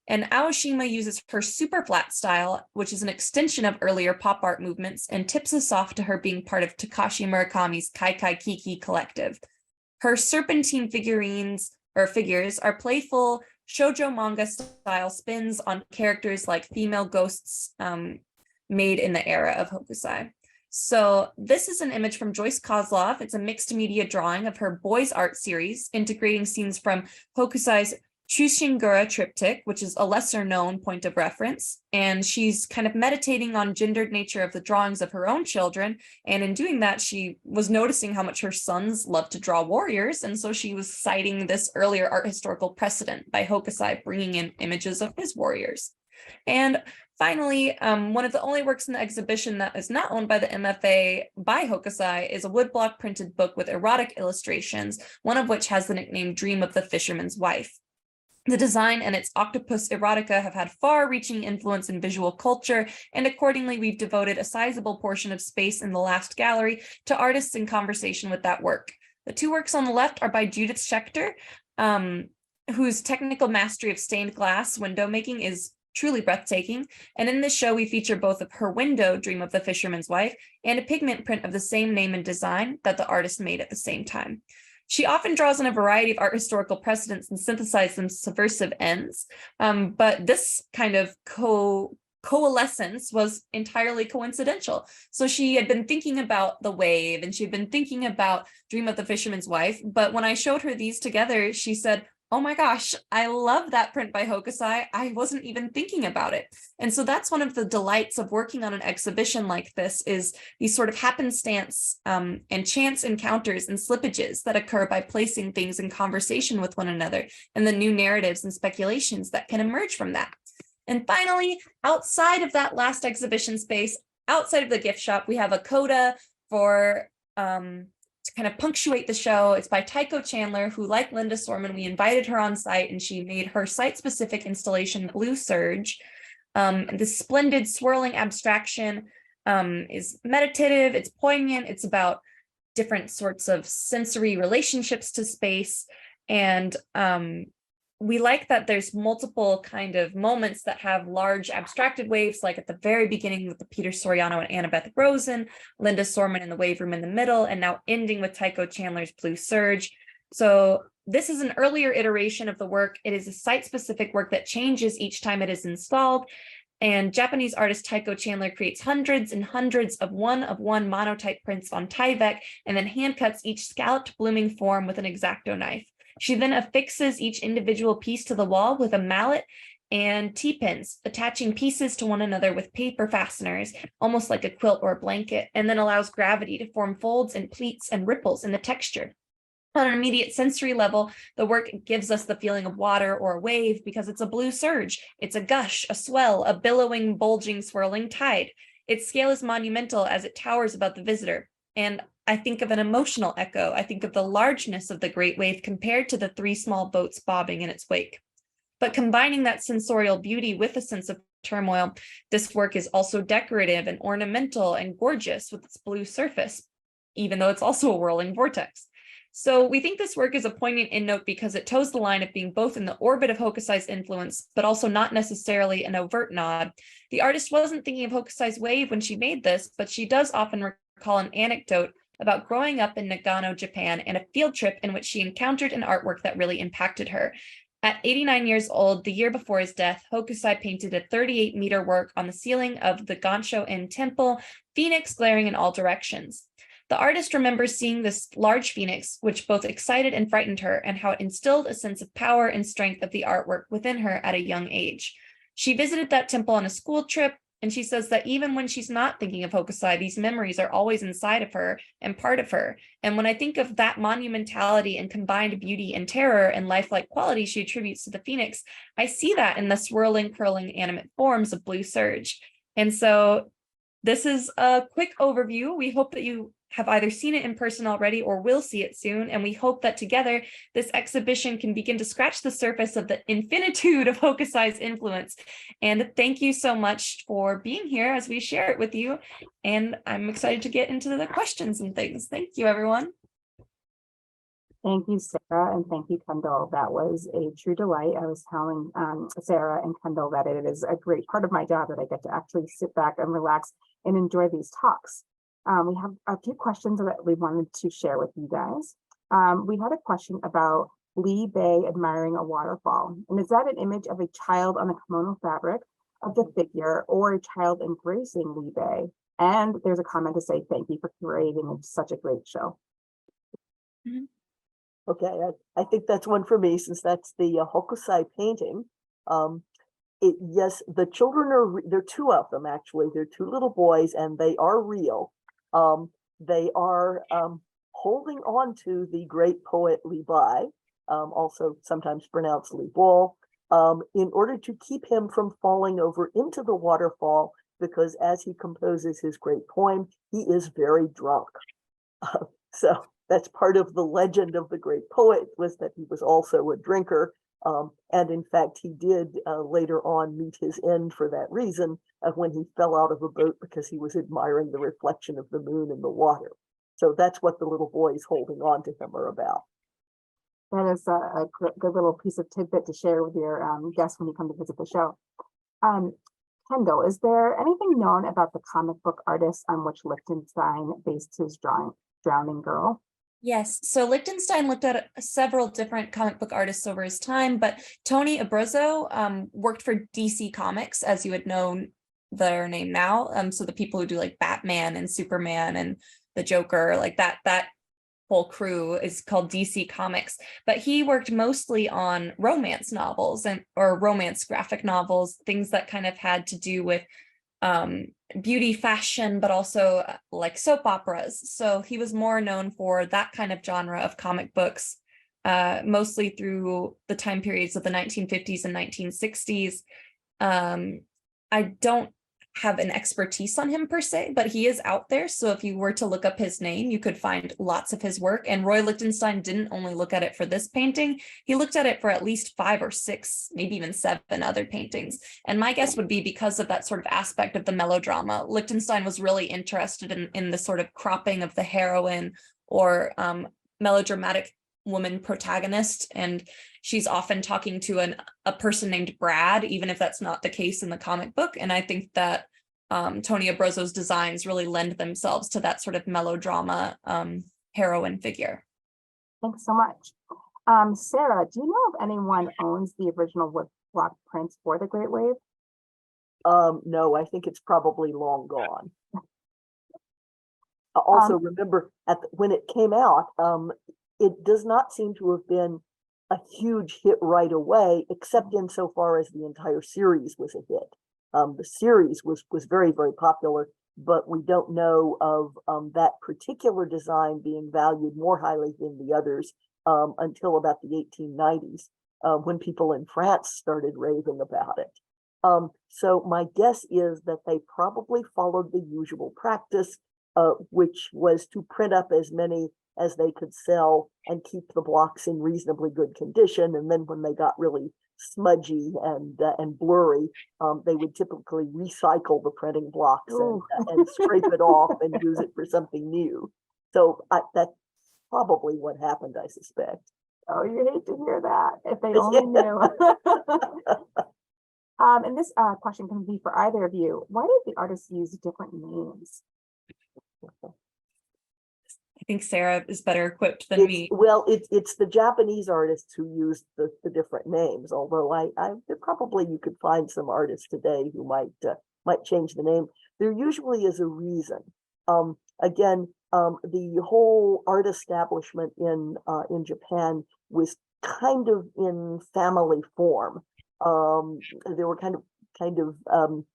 And Aoshima uses her super flat style, which is an extension of earlier pop art movements, and tips us off to her being part of Takashi Murakami's Kaikai Kiki collective. Her serpentine figures are playful shoujo manga style spins on characters like female ghosts made in the era of Hokusai. So this is an image from Joyce Kozlov. It's a mixed media drawing of her boys art series, integrating scenes from Hokusai's Chushingura triptych, which is a lesser known point of reference, and she's kind of meditating on gendered nature of the drawings of her own children, and in doing that she was noticing how much her sons love to draw warriors, and so she was citing this earlier art historical precedent by Hokusai bringing in images of his warriors. And Finally, one of the only works in the exhibition that is not owned by the MFA by Hokusai is a woodblock printed book with erotic illustrations, one of which has the nickname Dream of the Fisherman's Wife. The design and its octopus erotica have had far-reaching influence in visual culture, and accordingly, we've devoted a sizable portion of space in the last gallery to artists in conversation with that work. The two works on the left are by Judith Schechter, whose technical mastery of stained glass window making is truly breathtaking. And in this show, we feature both of her window, Dream of the Fisherman's Wife, and a pigment print of the same name and design that the artist made at the same time. She often draws on a variety of art historical precedents and synthesizes them to subversive ends, but this kind of coalescence was entirely coincidental. So she had been thinking about The Wave and she'd been thinking about Dream of the Fisherman's Wife, but when I showed her these together, she said, oh my gosh, I love that print by Hokusai. I wasn't even thinking about it. And so that's one of the delights of working on an exhibition like this, is these sort of happenstance and chance encounters and slippages that occur by placing things in conversation with one another, and the new narratives and speculations that can emerge from that. And finally, outside of that last exhibition space, outside of the gift shop, we have a coda for to kind of punctuate the show. It's by Tycho Chandler, who, like Linda Sorman, we invited her on site and she made her site-specific installation Blue Surge. This splendid swirling abstraction is meditative, it's poignant, it's about different sorts of sensory relationships to space. And we like that there's multiple kind of moments that have large abstracted waves, like at the very beginning with the Peter Soriano and Annabeth Rosen, Linda Sorman in the wave room in the middle, and now ending with Tycho Chandler's Blue Surge. So this is an earlier iteration of the work. It is a site-specific work that changes each time it is installed. And Japanese artist Tycho Chandler creates hundreds and hundreds of one-of-one monotype prints on Tyvek, and then hand cuts each scalloped blooming form with an X-Acto knife. She then affixes each individual piece to the wall with a mallet and T-pins, attaching pieces to one another with paper fasteners, almost like a quilt or a blanket, and then allows gravity to form folds and pleats and ripples in the texture. On an immediate sensory level, the work gives us the feeling of water or a wave because it's a blue surge. It's a gush, a swell, a billowing, bulging, swirling tide. Its scale is monumental as it towers above the visitor. And I think of an emotional echo. I think of the largeness of the great wave compared to the three small boats bobbing in its wake. But combining that sensorial beauty with a sense of turmoil, this work is also decorative and ornamental and gorgeous with its blue surface, even though it's also a whirling vortex. So we think this work is a poignant endnote because it toes the line of being both in the orbit of Hokusai's influence, but also not necessarily an overt nod. The artist wasn't thinking of Hokusai's wave when she made this, but she does often recall an anecdote about growing up in Nagano, Japan, and a field trip in which she encountered an artwork that really impacted her. At 89 years old, the year before his death, Hokusai painted a 38-meter work on the ceiling of the Gansho-in temple, phoenix glaring in all directions. The artist remembers seeing this large phoenix, which both excited and frightened her, and how it instilled a sense of power and strength of the artwork within her at a young age. She visited that temple on a school trip, and she says that even when she's not thinking of Hokusai, these memories are always inside of her and part of her. And when I think of that monumentality and combined beauty and terror and lifelike quality she attributes to the phoenix, I see that in the swirling, curling, animate forms of Blue Surge. And so this is a quick overview. We hope that you have either seen it in person already or will see it soon. And we hope that together, this exhibition can begin to scratch the surface of the infinitude of Hokusai's influence. And thank you so much for being here as we share it with you. And I'm excited to get into the questions and things. Thank you, everyone. Thank you, Sarah, and thank you, Kendall. That was a true delight. I was telling Sarah and Kendall that it is a great part of my job that I get to actually sit back and relax and enjoy these talks. We have a few questions that we wanted to share with you guys. We had a question about Lee Bay admiring a waterfall. And is that an image of a child on the kimono fabric of the figure or a child embracing Lee Bay? And there's a comment to say, thank you for curating such a great show. Mm-hmm. Okay, I think that's one for me, since that's the Hokusai painting. Yes, the children there are two of them, actually. They're two little boys, and they are real. They are holding on to the great poet Li Bai, also sometimes pronounced Li Bo. in order to keep him from falling over into the waterfall, because as he composes his great poem, he is very drunk. So that's part of the legend of the great poet, was that he was also a drinker. And in fact, he did later on meet his end for that reason, when he fell out of a boat because he was admiring the reflection of the moon in the water. So that's what the little boys holding on to him are about. That is a good little piece of tidbit to share with your guests when you come to visit the show. Kendall, is there anything known about the comic book artist on which Lichtenstein based his Drowning Girl? Yes, so Lichtenstein looked at several different comic book artists over his time, but Tony Abruzzo worked for DC Comics, as you would know their name now. So the people who do like Batman and Superman and the Joker, like that whole crew is called DC Comics. But he worked mostly on romance novels or romance graphic novels, things that kind of had to do with beauty, fashion, but also like soap operas. So he was more known for that kind of genre of comic books, mostly through the time periods of the 1950s and 1960s. I don't have an expertise on him per se, but he is out there. So if you were to look up his name, you could find lots of his work. And Roy Lichtenstein didn't only look at it for this painting, he looked at it for at least 5 or 6, maybe even 7 other paintings. And my guess would be because of that sort of aspect of the melodrama. Lichtenstein was really interested in the sort of cropping of the heroine or melodramatic woman protagonist, and she's often talking to a person named Brad, even if that's not the case in the comic book. And I think that Tony Abruzzo's designs really lend themselves to that sort of melodrama heroine figure. Thanks so much. Sarah, do you know if anyone owns the original woodblock prints for the Great Wave? No, I think it's probably long gone. Also, remember when it came out, it does not seem to have been a huge hit right away, except insofar as the entire series was a hit. The series was very, very popular, but we don't know of that particular design being valued more highly than the others until about the 1890s, when people in France started raving about it. So my guess is that they probably followed the usual practice, which was to print up as many as they could sell and keep the blocks in reasonably good condition. And then when they got really smudgy and blurry, they would typically recycle the printing blocks and scrape it off and use it for something new. So that's probably what happened, I suspect. Oh, you hate to hear that. If they only knew. And this question can be for either of you. Why did the artists use different names? I think Sarah is better equipped than me. Well, it's the Japanese artists who used the different names, although there probably you could find some artists today who might change the name. There usually is a reason. Again, the whole art establishment in Japan was kind of in family form. There were kind of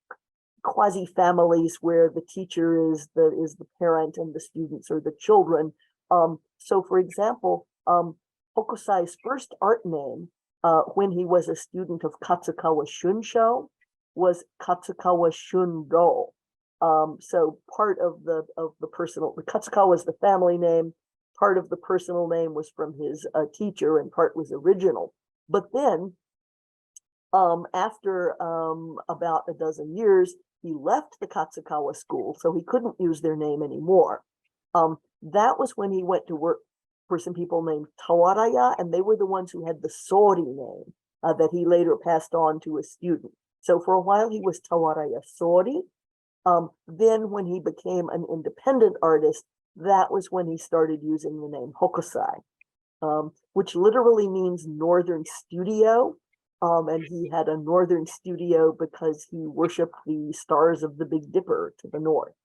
quasi families where the teacher is the parent and the students are the children. So for example, Hokusai's first art name when he was a student of Katsukawa Shunsho was Katsukawa Shundo. So part of the personal, the Katsukawa is the family name, part of the personal name was from his teacher and part was original. But then after about a dozen years, he left the Katsukawa school, so he couldn't use their name anymore. That was when he went to work for some people named Tawaraya, and they were the ones who had the Sori name that he later passed on to a student. So for a while, he was Tawaraya Sori. Then when he became an independent artist, that was when he started using the name Hokusai, which literally means northern studio. And he had a northern studio because he worshiped the stars of the Big Dipper to the north.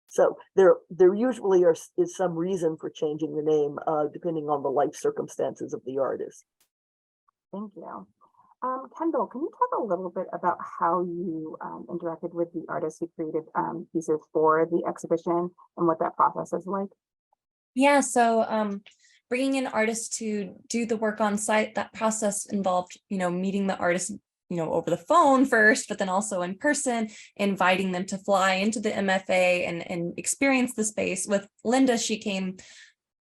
So there usually is some reason for changing the name depending on the life circumstances of the artist. Thank you. Kendall, can you talk a little bit about how you interacted with the artists who created pieces for the exhibition and what that process is like? Yeah, so bringing in artists to do the work on site. That process involved, meeting the artist, over the phone first, but then also in person, inviting them to fly into the MFA and experience the space. With Linda, she came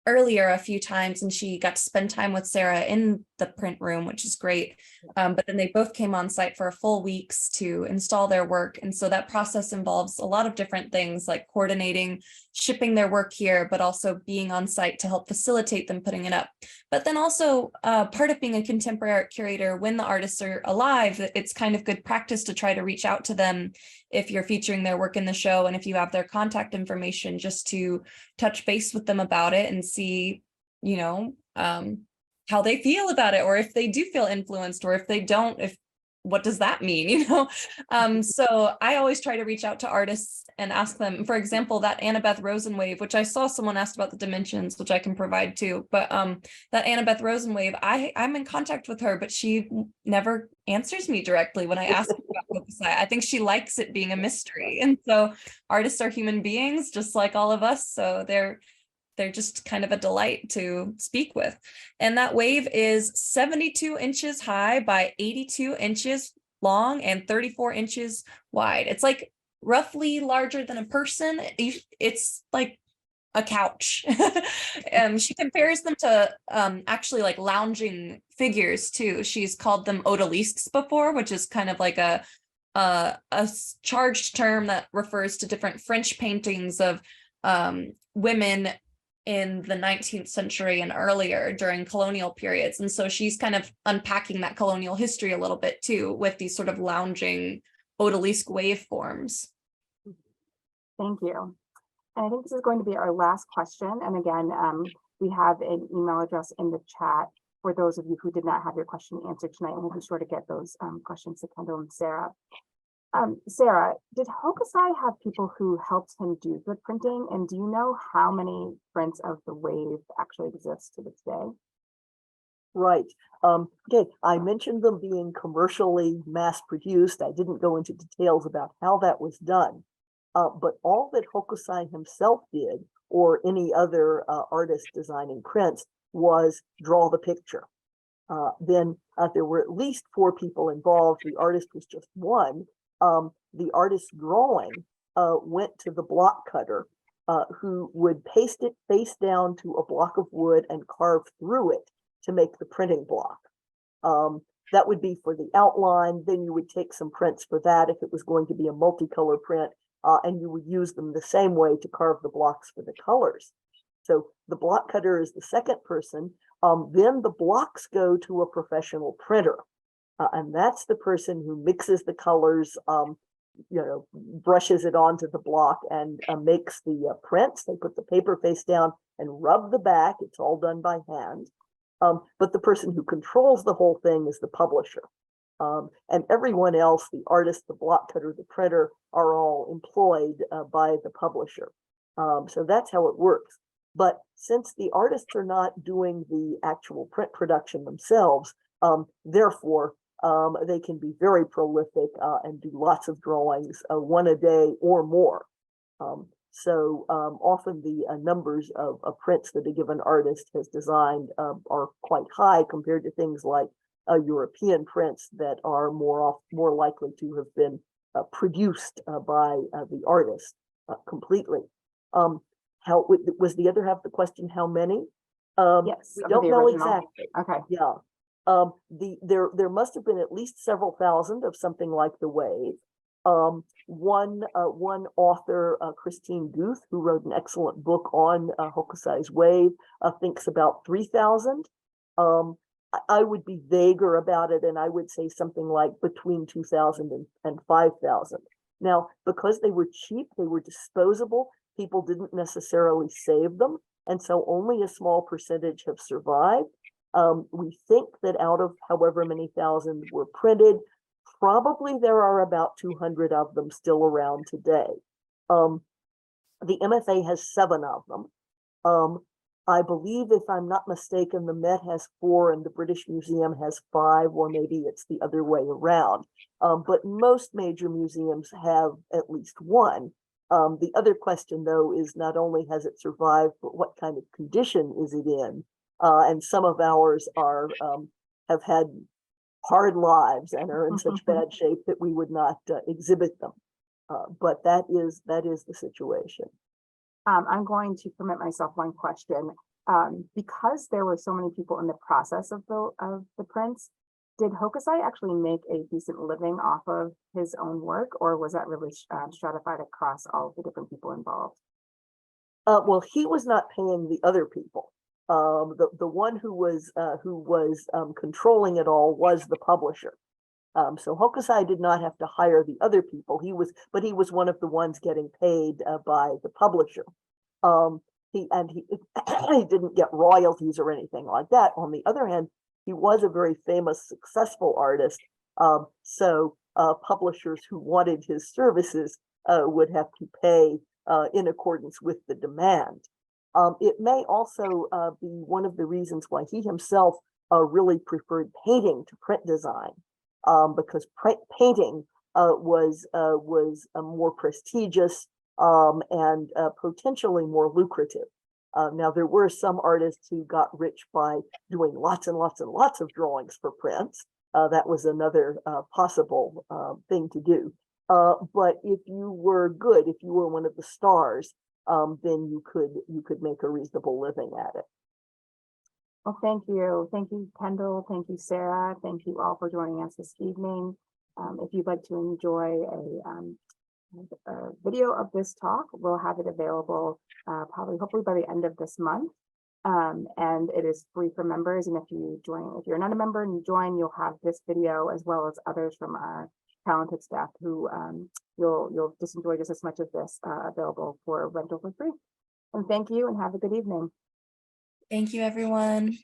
earlier a few times and she got to spend time with Sarah in the print room, which is great. But then they both came on site for a full weeks to install their work. And so that process involves a lot of different things like coordinating, shipping their work here, but also being on site to help facilitate them putting it up. But then also part of being a contemporary art curator, when the artists are alive, it's kind of good practice to try to reach out to them if you're featuring their work in the show, and if you have their contact information, just to touch base with them about it and see, how they feel about it, or if they do feel influenced, or if they don't, what does that mean, So I always try to reach out to artists and ask them, for example, that Annabeth Rosen wave, which I saw someone asked about the dimensions, which I can provide too, but that Annabeth Rosen wave, I'm in contact with her, but she never answers me directly when I ask about Hokusai. I think she likes it being a mystery, and so artists are human beings just like all of us, so they're just kind of a delight to speak with. And that wave is 72 inches high by 82 inches long and 34 inches wide. It's like roughly larger than a person. It's like a couch. She compares them to actually like lounging figures too. She's called them odalisques before, which is kind of like a charged term that refers to different French paintings of women in the 19th century and earlier during colonial periods. And so she's kind of unpacking that colonial history a little bit too, with these sort of lounging odalisque waveforms. Thank you. And I think this is going to be our last question. And again, we have an email address in the chat for those of you who did not have your question answered tonight, and we'll be sure to get those questions to Kendall and Sarah. Sarah, did Hokusai have people who helped him do good printing? And do you know how many prints of the wave actually exist to this day? Right. Okay, I mentioned them being commercially mass produced. I didn't go into details about how that was done. But all that Hokusai himself did, or any other artist designing prints, was draw the picture. Then there were at least 4 people involved. The artist was just one. The artist's drawing went to the block cutter, who would paste it face down to a block of wood and carve through it to make the printing block. That would be for the outline. Then you would take some prints for that if it was going to be a multicolor print, and you would use them the same way to carve the blocks for the colors. So the block cutter is the second person. Then the blocks go to a professional printer. And that's the person who mixes the colors, brushes it onto the block and makes the prints. They put the paper face down and rub the back. It's all done by hand. But the person who controls the whole thing is the publisher. And everyone else, the artist, the block cutter, the printer, are all employed by the publisher. So that's how it works. But since the artists are not doing the actual print production themselves, therefore, they can be very prolific and do lots of drawings, one a day or more. So often the numbers of prints that a given artist has designed are quite high compared to things like European prints that are more likely to have been produced by the artist completely. How was the other half of the question? How many? Yes, we don't know exactly. Okay. Yeah. There must have been at least several thousand of something like the wave. One author, Christine Guth, who wrote an excellent book on Hokusai's wave, thinks about 3,000. I would be vaguer about it, and I would say something like between 2,000 and 5,000. Now, because they were cheap, they were disposable, people didn't necessarily save them, and so only a small percentage have survived. We think that out of however many thousand were printed, probably there are about 200 of them still around today. The MFA has 7 of them. I believe, if I'm not mistaken, the Met has 4 and the British Museum has 5, or maybe it's the other way around. But most major museums have at least one. The other question, though, is not only has it survived, but what kind of condition is it in? And some of ours are have had hard lives and are in such bad shape that we would not exhibit them. But that is the situation. I'm going to permit myself one question. Because there were so many people in the process of the prints, did Hokusai actually make a decent living off of his own work, or was that really stratified across all of the different people involved? Well, he was not paying the other people. The one who was controlling it all was the publisher. So Hokusai did not have to hire the other people. He was one of the ones getting paid by the publisher. He didn't get royalties or anything like that. On the other hand, he was a very famous, successful artist. So publishers who wanted his services would have to pay in accordance with the demand. It may also be one of the reasons why he himself really preferred painting to print design, because painting was more prestigious and potentially more lucrative. Now, there were some artists who got rich by doing lots and lots and lots of drawings for prints. That was another possible thing to do. But if you were good, if you were one of the stars, then you could make a reasonable living at it. Well, thank you. Thank you, Kendall. Thank you, Sarah. Thank you all for joining us this evening. If you'd like to enjoy a video of this talk, we'll have it available hopefully by the end of this month. And it is free for members. And if you're not a member and you join, you'll have this video as well as others from our talented staff who you'll just enjoy just as much of this available for rental for free. And thank you and have a good evening. Thank you, everyone.